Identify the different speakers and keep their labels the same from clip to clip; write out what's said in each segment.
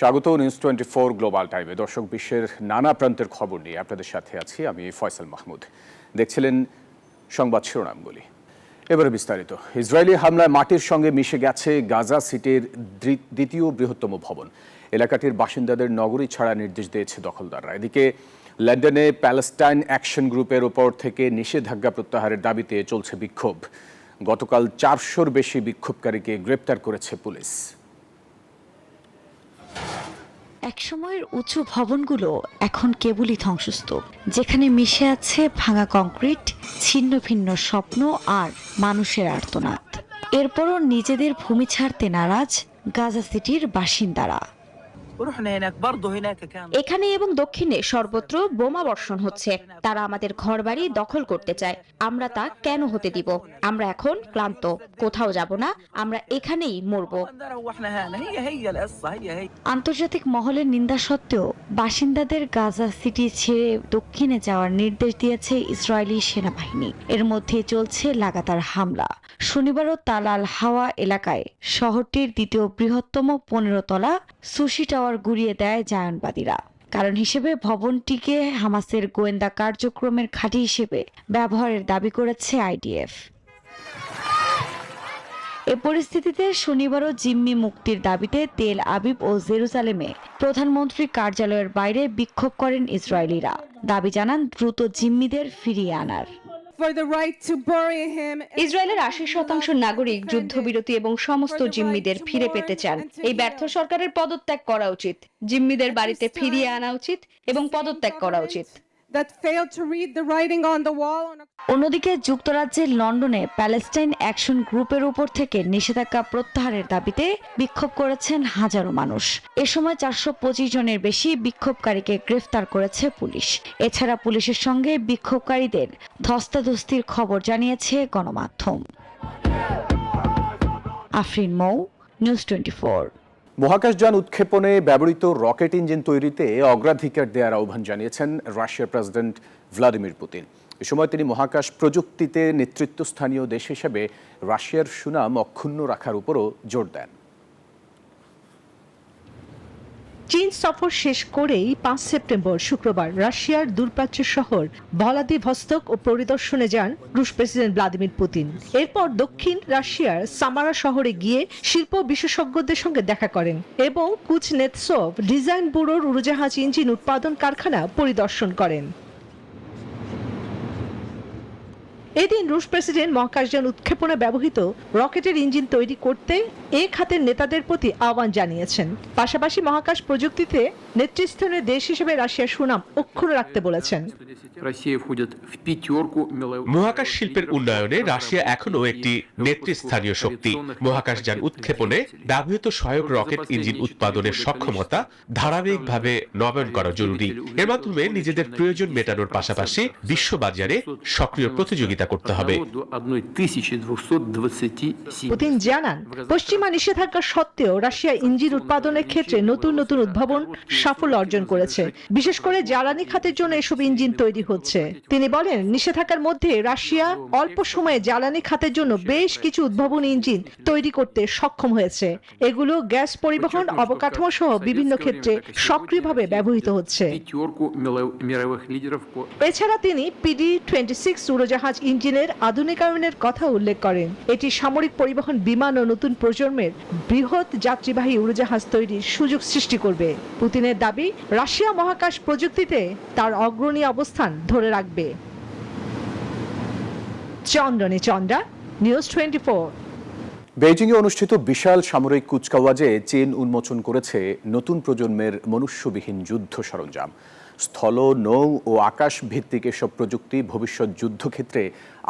Speaker 1: স্বাগত news 24 global টাইমে। দর্শক, বিশ্বের নানা প্রান্তের খবর নিয়ে আপনাদের সাথে আছি আমি ফয়সাল মাহমুদ। দেখছিলেন সংবাদ শিরোনামগুলি, এবারে বিস্তারিত। ইসরায়েলি হামলায় মাটির সঙ্গে মিশে গেছে গাজা সিটির দ্বিতীয় বৃহত্তম ভবন। এলাকাটির বাসিন্দাদের নগরী ছাড়া নির্দেশ দিয়েছে দখলদাররা। এদিকে লন্ডনে প্যালেস্টাইন অ্যাকশন গ্রুপের ওপর থেকে নিষেধাজ্ঞা প্রত্যাহারের দাবিতে চলছে বিক্ষোভ। গতকাল 400-র বেশি বিক্ষোভকারীকে গ্রেপ্তার করেছে পুলিশ।
Speaker 2: একসময়ের উঁচু ভবনগুলো এখন কেবলই ধ্বংসস্তূপ, যেখানে মিশে আছে ভাঙা কংক্রিট, ছিন্ন ভিন্ন স্বপ্ন আর মানুষের আর্তনাদ। এরপরও নিজেদের ভূমি ছাড়তে নারাজ গাজা সিটির বাসিন্দারা।
Speaker 3: এখানে এবং দক্ষিণে সর্বত্র বোমা বর্ষণ হচ্ছে। তারা আমাদের ঘরবাড়ি দখল করতে চায়। আমরা তা কেন হতে দিব? আমরা এখন ক্লান্ত, কোথাও যাব না, আমরা এখানেই মরব।
Speaker 2: আন্তর্জাতিক মহলের নিন্দা সত্ত্বেও বাসিন্দাদের গাজা সিটি ছেড়ে দক্ষিণে যাওয়ার নির্দেশ দিয়েছে ইসরায়েলি সেনাবাহিনী। এর মধ্যে চলছে লাগাতার হামলা। শনিবারও তাল আল হাওয়া এলাকায় শহরটির দ্বিতীয় বৃহত্তম 15 তলা সুশি টাওয়ার গুড়িয়ে দেয় জায়নবাদীরা। কারণ হিসেবে ভবনটিকে হামাসের গোয়েন্দা কার্যক্রমের ঘাঁটি হিসেবে ব্যবহারের দাবি করেছে আইডিএফ। এ পরিস্থিতিতে শনিবারও জিম্মি মুক্তির দাবিতে তেল আবিব ও জেরুজালেমে প্রধানমন্ত্রীর কার্যালয়ের বাইরে বিক্ষোভ করেন ইসরায়েলিরা। দাবি জানান দ্রুত জিম্মিদের ফিরিয়ে আনার।
Speaker 3: ইসরায়েলের 80% নাগরিক যুদ্ধবিরতি এবং সমস্ত জিম্মিদের ফিরে পেতে চান। এই ব্যর্থ সরকারের পদত্যাগ করা উচিত। জিম্মিদের বাড়িতে ফিরিয়ে আনা উচিত এবং পদত্যাগ করা উচিত।
Speaker 2: অন্যদিকে যুক্তরাজ্যের লন্ডনে প্যালেস্টাইন অ্যাকশন গ্রুপের উপর থেকে নিষেধাজ্ঞা প্রত্যাহারের দাবিতে বিক্ষোভ করেছেন হাজারো মানুষ। এ সময় 425 জনের বেশি বিক্ষোভকারীকে গ্রেফতার করেছে পুলিশ। এছাড়া পুলিশের সঙ্গে বিক্ষোভকারীদের ধস্তাধস্তির খবর জানিয়েছে গণমাধ্যম। আফরিন মৌ, নিউজ 24।
Speaker 1: মহাকাশযান উৎক্ষেপণে ব্যবহৃত রকেট ইঞ্জিন তৈরিতে অগ্রাধিকার দেওয়ার আহ্বান জানিয়েছেন রাশিয়ার প্রেসিডেন্ট ভ্লাদিমির পুতিন। এ সময় তিনি মহাকাশ প্রযুক্তিতে নেতৃত্বস্থানীয় দেশ হিসেবে রাশিয়ার সুনাম অক্ষুণ্ণ রাখার উপরও জোর দেন।
Speaker 4: চীন সফর শেষ করেই 5 সেপ্টেম্বর শুক্রবার রাশিয়ার দূরপ্রাচ্য শহর ভ্লাদিভস্তক ও পরিদর্শনে যান রুশ প্রেসিডেন্ট ভ্লাদিমির পুতিন। এরপর দক্ষিণ রাশিয়ার সামারা শহরে গিয়ে শিল্প বিশেষজ্ঞদের সঙ্গে দেখা করেন এবং কুজনেতসভ ডিজাইন ব্যুরোর উড়োজাহাজ ইঞ্জিন উৎপাদন কারখানা পরিদর্শন করেন। এদিন রুশ প্রেসিডেন্ট মহাকাশযান উৎক্ষেপণে ব্যবহৃত রকেটের ইঞ্জিন তৈরি করতে এ খাতের নেতাদের প্রতি আহ্বান জানিয়েছেন। পাশাপাশি মহাকাশ প্রযুক্তিতে নেতৃস্থানীয় দেশ হিসেবে রাশিয়ার সুনাম অক্ষুণ্ণ রাখতে বলেছেন।
Speaker 5: মহাকাশ শিল্পের উন্নয়নে রাশিয়া এখনো একটি নেতৃস্থানীয় শক্তি। মহাকাশযান উৎক্ষেপণে ব্যবহৃত সহায়ক রকেট ইঞ্জিন উৎপাদনের সক্ষমতা ধারাবাহিকভাবে নবায়ন করা জরুরি। এর মাধ্যমে নিজেদের প্রয়োজন মেটানোর পাশাপাশি বিশ্ববাজারে সক্রিয় প্রতিযোগিতা করতে হবে।
Speaker 4: পুতিন জানান, পশ্চিমা নিষেধাজ্ঞা সত্ত্বেও রাশিয়া ইঞ্জিন উৎপাদনের ক্ষেত্রে নতুন নতুন উদ্ভাবন সাফল্য অর্জন করেছে। বিশেষ করে জ্বালানি খাতের জন্য এসব ইঞ্জিন তৈরি হচ্ছে। তিনি বলেন, নিষেধাজ্ঞার মধ্যে রাশিয়া অল্প সময়ে জ্বালানি খাতের জন্য বেশ কিছু উদ্ভাবনী ইঞ্জিন তৈরি করতে সক্ষম হয়েছে। এগুলো গ্যাস পরিবহন, অবকাঠামো সহ বিভিন্ন ক্ষেত্রে সক্রিয়ভাবে ব্যবহৃত হচ্ছে। এছাড়া তিনি PD-26 উড়োজাহাজ ইঞ্জিনের আধুনিকায়নের কথা উল্লেখ করেন। এটি সামরিক পরিবহন, বিমান ও নতুন প্রজন্মের বৃহৎ যাত্রীবাহী উড়োজাহাজ তৈরির সুযোগ সৃষ্টি করবে। পুতিনের দাবি, রাশিয়া মহাকাশ প্রযুক্তিতে তার অগ্রণী অবস্থান ধরে রাখবে। চন্দ্রনে চন্দ্রা, নিউজ 24।
Speaker 1: বেইজিংয়ে অনুষ্ঠিত বিশাল সামরিক কুচকাওয়াজে চীন উন্মোচন করেছে নতুন প্রজন্মের মনুষ্যবিহীন যুদ্ধ সরঞ্জাম। স্থল, নৌ ও আকাশ ভিত্তিক এসব প্রযুক্তি ভবিষ্যৎ যুদ্ধক্ষেত্রে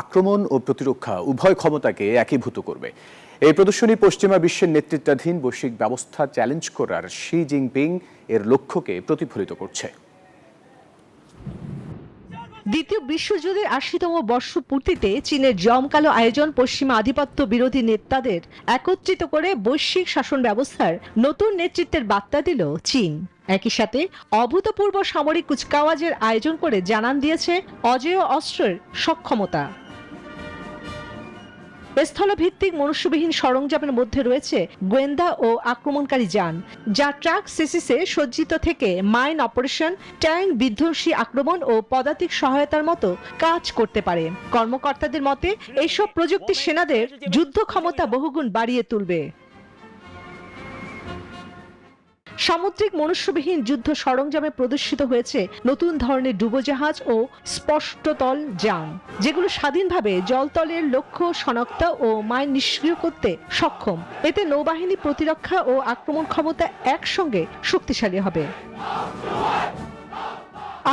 Speaker 1: আক্রমণ ও প্রতিরক্ষা উভয় ক্ষমতাকে একীভূত করবে। এই প্রদর্শনী পশ্চিমা বিশ্বের নেতৃত্বাধীন বৈশ্বিক ব্যবস্থা চ্যালেঞ্জ করার শি জিনপিং এর লক্ষ্যকে প্রতিফলিত করছে।
Speaker 4: দ্বিতীয় বিশ্বযুদ্ধের 80তম বর্ষপূর্তিতে চীনের জমকালো আয়োজন পশ্চিমা আধিপত্য বিরোধী নেতাদের একত্রিত করে বৈশ্বিক শাসন ব্যবস্থার নতুন নেতৃত্বের বার্তা দিল চীন। একই সাথে অভূতপূর্ব সামরিক কুচকাওয়াজের আয়োজন করে জানান দিয়েছে অজেয় অস্ত্রের সক্ষমতা। স্থলভিত্তিক মনুষ্যবিহীন সরঞ্জামের মধ্যে রয়েছে গোয়েন্দা ও আক্রমণকারী যান, যা ট্রাক সেসিসে সজ্জিত থেকে মাইন অপারেশন, ট্যাঙ্ক বিধ্বংসী আক্রমণ ও পদাতিক সহায়তার মতো কাজ করতে পারে। কর্মকর্তাদের মতে এইসব প্রযুক্তি সেনাদের যুদ্ধ ক্ষমতা বহুগুণ বাড়িয়ে তুলবে। সামুদ্রিক মনুষ্যবিহীন যুদ্ধ সরঞ্জামে প্রদর্শিত হয়েছে নতুন ধরনের ডুবোজাহাজ ও স্পষ্টতল যান, যেগুলো স্বাধীনভাবে জলতলের লক্ষ্য শনাক্ত ও মাইন নিষ্ক্রিয় করতে সক্ষম। এতে নৌবাহিনী প্রতিরক্ষা ও আক্রমণ ক্ষমতা একসঙ্গে শক্তিশালী হবে।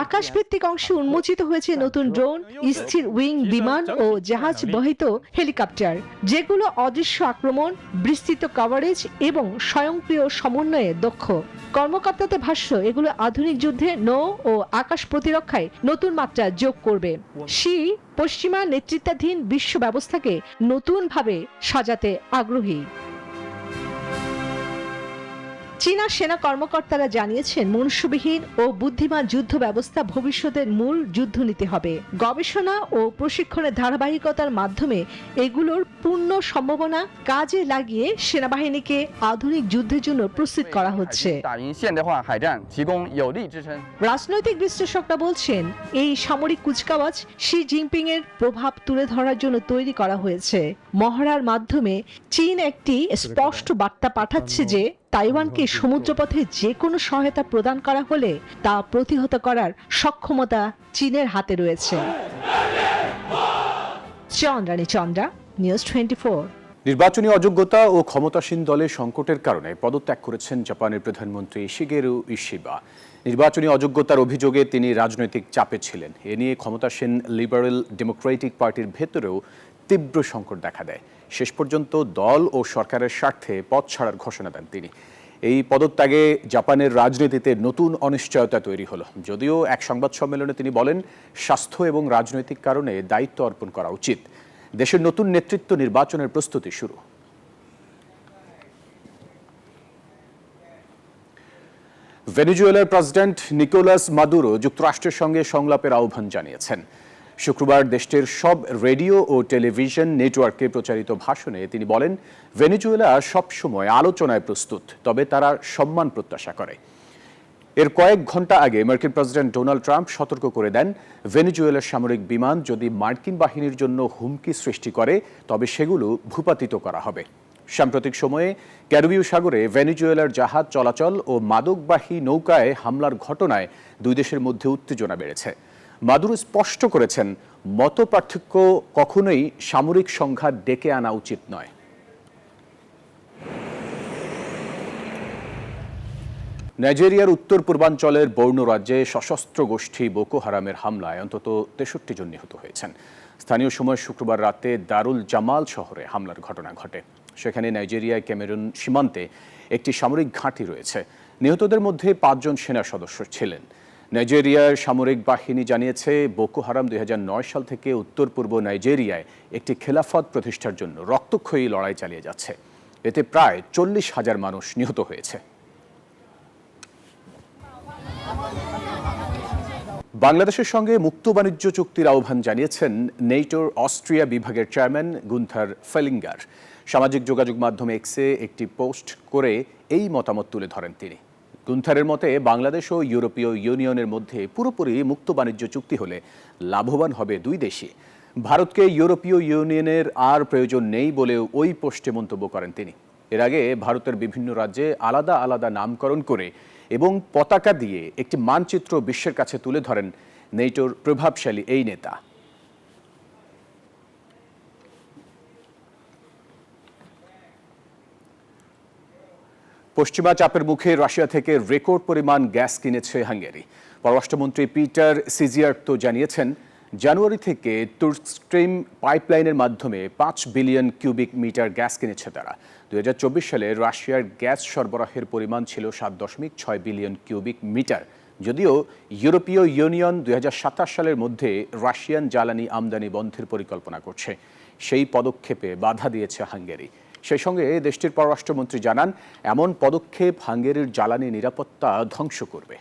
Speaker 4: আকাশভিত্তিক অংশে উন্মোচিত হয়েছে নতুন ড্রোন, স্থির উইং বিমান ও জাহাজ বহিত হেলিকপ্টার, যেগুলো অদৃশ্য আক্রমণ, বিস্তৃত কভারেজ এবং স্বয়ংক্রিয় সমন্বয়ে দক্ষ। কর্মকর্তাদের ভাষ্য, এগুলো আধুনিক যুদ্ধে নৌ ও আকাশ প্রতিরক্ষায় নতুন মাত্রা যোগ করবে। পশ্চিমা নেতৃত্বাধীন বিশ্ব ব্যবস্থাকে নতুনভাবে সাজাতে আগ্রহী। চীনা সেনা কর্মকর্তারা জানিয়েছেন, মনুষ্যবিহীন ও বুদ্ধিমান যুদ্ধ ব্যবস্থা ভবিষ্যতের মূল যুদ্ধনীতি হবে। গবেষণা ও প্রশিক্ষণের ধারাবাহিকতার মাধ্যমে এগুলোর পূর্ণ সম্ভাবনা কাজে লাগিয়ে সেনাবাহিনীকে আধুনিক যুদ্ধের জন্য প্রস্তুত করা হচ্ছে। রাজনৈতিক বিশ্লেষকরা বলছেন, এই সামরিক কুচকাওয়াজ শি জিনপিং এর প্রভাব তুলে ধরার জন্য তৈরি করা হয়েছে। মহড়ার মাধ্যমে চীন একটি স্পষ্ট বার্তা পাঠাচ্ছে যে তাইওয়ানকে সমুদ্রপথে যে কোনো সহায়তা প্রদান করা হলে তা প্রতিহত করার সক্ষমতা চীনের হাতে রয়েছে। চন্দ্রানী চন্দ্রা, নিউজ 24।
Speaker 1: নির্বাচনী অযোগ্যতা ও ক্ষমতাসীন দলের সংকটের কারণে পদত্যাগ করেছেন জাপানের প্রধানমন্ত্রী শিগেরু ইশিবা। নির্বাচনী অযোগ্যতার অভিযোগে তিনি রাজনৈতিক চাপে ছিলেন। এ নিয়ে ক্ষমতাসীন লিবারেল ডেমোক্রেটিক পার্টির ভেতরেও তীব্র সংকট দেখা দেয়। শেষ পর্যন্ত দল ও সরকারের স্বার্থে পদ ছাড়ার ঘোষণা দেন তিনি। এই পদত্যাগে জাপানের রাজনীতিতে নতুন অনিশ্চয়তা তৈরি হলো। যদিও এক সংবাদ সম্মেলনে তিনি বলেন, স্বাস্থ্য এবং রাজনৈতিক কারণে দায়িত্ব অর্পণ করা উচিত। দেশের নতুন নেতৃত্ব নির্বাচনের প্রস্তুতি শুরু। ভেনেজুয়েলার প্রেসিডেন্ট নিকোলাস মাদুরো যুক্তরাষ্ট্রের সঙ্গে সংলাপের আহ্বান জানিয়েছেন। শুক্রবার দেশটির সব রেডিও ও টেলিভিশন নেটওয়ার্কে প্রচারিত ভাষণে তিনি বলেন, ভেনেজুয়েলা সবসময় আলোচনায় প্রস্তুত, তবে তারা সম্মান প্রত্যাশা করে। এর কয়েক ঘন্টা আগে মার্কিন প্রেসিডেন্ট ডোনাল্ড ট্রাম্প সতর্ক করে দেন, ভেনেজুয়েলার সামরিক বিমান যদি মার্কিন বাহিনীর জন্য হুমকি সৃষ্টি করে তবে সেগুলো ভূপাতিত করা হবে। সাম্প্রতিক সময়ে ক্যারিবীয় সাগরে ভেনেজুয়েলার জাহাজ চলাচল ও মাদকবাহী নৌকায় হামলার ঘটনায় দুই দেশের মধ্যে উত্তেজনা বেড়েছে। মাদুরো স্পষ্ট করেছেন, মতপার্থক্য কখনোই সামরিক সংঘাত ডেকে আনা উচিত নয়। নাইজেরিয়ার উত্তর পূর্বাঞ্চলের বর্নো রাজ্যে সশস্ত্র গোষ্ঠী বোকো হারামের হামলায় অন্তত 63 জন নিহত হয়েছেন। স্থানীয় সময় শুক্রবার রাতে দারুল জামাল শহরে হামলার ঘটনা ঘটে। সেখানে নাইজেরিয়া ক্যামেরুন সীমান্তে একটি সামরিক ঘাঁটি রয়েছে। নিহতদের মধ্যে 5 জন সেনা সদস্য ছিলেন। নাইজেরিয়ার সামরিক বাহিনী জানিয়েছে, বোকো হারাম 2009 সাল থেকে উত্তর পূর্ব নাইজেরিয়ায় একটি খেলাফত প্রতিষ্ঠার জন্য রক্তক্ষয়ী লড়াই চালিয়ে যাচ্ছে। এতে প্রায় 40,000 মানুষ নিহত হয়েছে। বাংলাদেশের সঙ্গে মুক্ত বাণিজ্য চুক্তির আহ্বান জানিয়েছেন নেটোর অস্ট্রিয়া বিভাগের চেয়ারম্যান গুন্থার ফেলিঙ্গার। সামাজিক যোগাযোগ মাধ্যম এক্সে একটি পোস্ট করে এই মতামত তুলে ধরেন তিনি। গুন্থারের মতে, বাংলাদেশ ও ইউরোপীয় ইউনিয়নের মধ্যে পুরোপুরি মুক্ত বাণিজ্য চুক্তি হলে লাভবান হবে দুই দেশই। ভারতকে ইউরোপীয় ইউনিয়নের আর প্রয়োজন নেই বলেও ওই পোস্টে মন্তব্য করেন তিনি। এর আগে ভারতের বিভিন্ন রাজ্যে আলাদা আলাদা নামকরণ করে এবং পতাকা দিয়ে একটি মানচিত্র বিশ্বের কাছে তুলে ধরেন নেটোর প্রভাবশালী এই নেতা। পশ্চিমা চাপের মুখে রাশিয়া থেকে রেকর্ড পরিমাণ গ্যাস কিনেছে হাঙ্গেরি। পররাষ্ট্রমন্ত্রী পিটার সিজিয়ার্তো জানিয়েছেন, জানুয়ারি থেকে তুর্ক স্ট্রিম পাইপলাইনের মাধ্যমে 5 বিলিয়ন কিউবিক মিটার গ্যাস কিনেছে তারা। 2024 সালে রাশিয়ার গ্যাস সরবরাহের পরিমাণ ছিল 7.6 বিলিয়ন কিউবিক মিটার। যদিও ইউরোপীয় ইউনিয়ন 2027 সালের মধ্যে রাশিয়ান জ্বালানি আমদানি বন্ধের পরিকল্পনা করছে। সেই পদক্ষেপে বাধা দিয়েছে হাঙ্গেরি। সেই সঙ্গে দেশটির পররাষ্ট্রমন্ত্রী জানান, এমন পদক্ষেপ হাঙ্গেরির জ্বালানি নিরাপত্তা ধ্বংস করবে।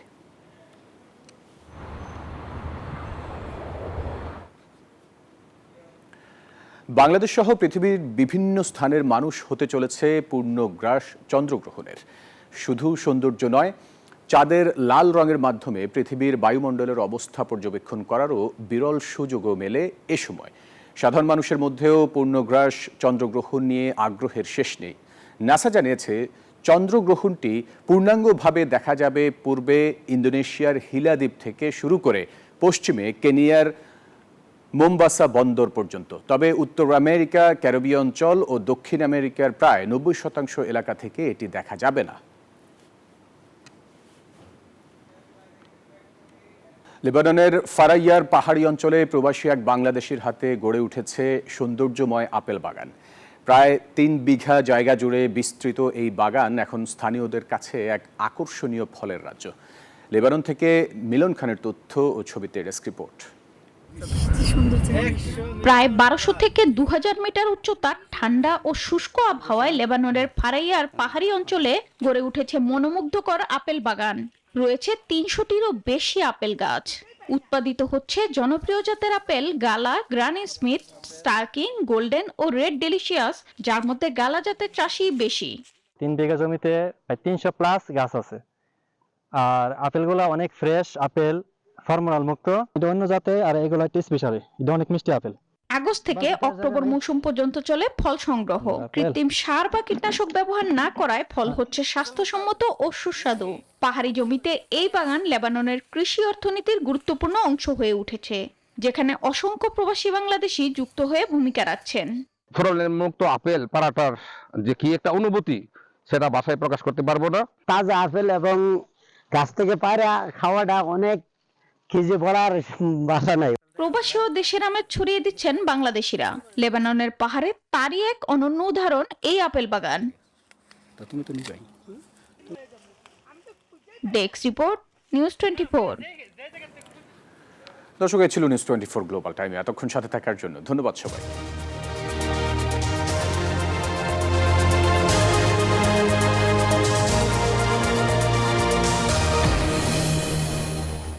Speaker 1: বাংলাদেশ সহ পৃথিবীর বিভিন্ন স্থানের মানুষ হতে চলেছে পূর্ণগ্রাস চন্দ্রগ্রহণের। শুধু সৌন্দর্য নয়, চাঁদের লাল রঙের মাধ্যমে পৃথিবীর বায়ুমণ্ডলের অবস্থা পর্যবেক্ষণ করারও বিরল সুযোগও মেলে এ সময়। সাধারণ মানুষের মধ্যেও পূর্ণগ্রাস চন্দ্রগ্রহণ নিয়ে আগ্রহের শেষ নেই। নাসা জানিয়েছে চন্দ্রগ্রহণটি পূর্ণাঙ্গভাবে দেখা যাবে পূর্বে ইন্দোনেশিয়ার হিলা দ্বীপ থেকে শুরু করে পশ্চিমে কেনিয়ার মোম্বাসা বন্দর পর্যন্ত। তবে উত্তর আমেরিকা, ক্যারিবীয় অঞ্চল ও দক্ষিণ আমেরিকার প্রায় 90% এলাকা থেকে এটি দেখা যাবে না। লেবাননের ফারাইয়ার পাহাড়ি অঞ্চলে প্রবাসী এক বাংলাদেশির হাতে গড়ে উঠেছে সৌন্দর্যময় আপেল বাগান। প্রায় 3 বিঘা জায়গা জুড়ে বিস্তৃত এই বাগান এখন স্থানীয়দের কাছে এক আকর্ষণীয় ফলের রাজ্য। লেবানন থেকে মিলন খানের তথ্য ও ছবিতে ডেস্ক রিপোর্ট।
Speaker 3: প্রায় 1200 থেকে 2000 মিটার উচ্চতা, ঠান্ডা ও শুষ্ক আবহাওয়ায় লেবাননের ফারাইয়ার পাহাড়ি অঞ্চলে গড়ে উঠেছে মনোমুগ্ধকর আপেল বাগান। রয়েছে 300টিরও বেশি আপেল গাছ। উৎপাদিত হচ্ছে জনপ্রিয় জাতের আপেল গালা, গ্রানি স্মিথ, স্টারকিং, গোল্ডেন ও রেড ডেলিশিয়াস, যার মধ্যে গালা জাতের চাষি বেশি।
Speaker 6: 3 বিঘা জমিতে প্রায় 300 প্লাস গাছ আছে। আর আপেলগুলা অনেক ফ্রেশ আপেল, হরমোনাল মুক্ত। এটা অন্য জাতে, আর এগুলা একটু স্পেশাল, এটা অনেক মিষ্টি আপেল।
Speaker 3: আগস্ট থেকে অক্টোবর মৌসুম পর্যন্ত চলে ফল সংগ্রহ। কৃত্রিম সার বা কীটনাশক ব্যবহার না করায় ফল হচ্ছে স্বাস্থ্যসম্মত ও সুস্বাদু। পাহাড়ি জমিতে এই বাগান লেবাননের কৃষি অর্থনীতির গুরুত্বপূর্ণ অংশ হয়ে উঠেছে, যেখানে অসংখ্য প্রবাসী বাংলাদেশি যুক্ত হয়ে ভূমিকা রাখছেন।
Speaker 7: ফলন মুক্ত আপেল পাড়াটার যে কি একটা অনুভূতি, সেটা ভাষায় প্রকাশ করতে পারবো না।
Speaker 8: তাজা আপেল এবং গাছ থেকে পায়রা খাওয়াটা অনেক খিজে পড়ার ভাষা নাই।
Speaker 3: প্রবাসী ও দেশের আমেজ ছড়িয়ে দিচ্ছেন বাংলাদেশিরা। লেবাননের পাহাড়ে তারই এক অনন্য উদাহরণ এই আপেল বাগান। Desk report, news 24।
Speaker 1: দর্শক, এই ছিল নিউজ 24 গ্লোবাল টাইমে। এতক্ষণ সাথে থাকার জন্য ধন্যবাদ সবাই।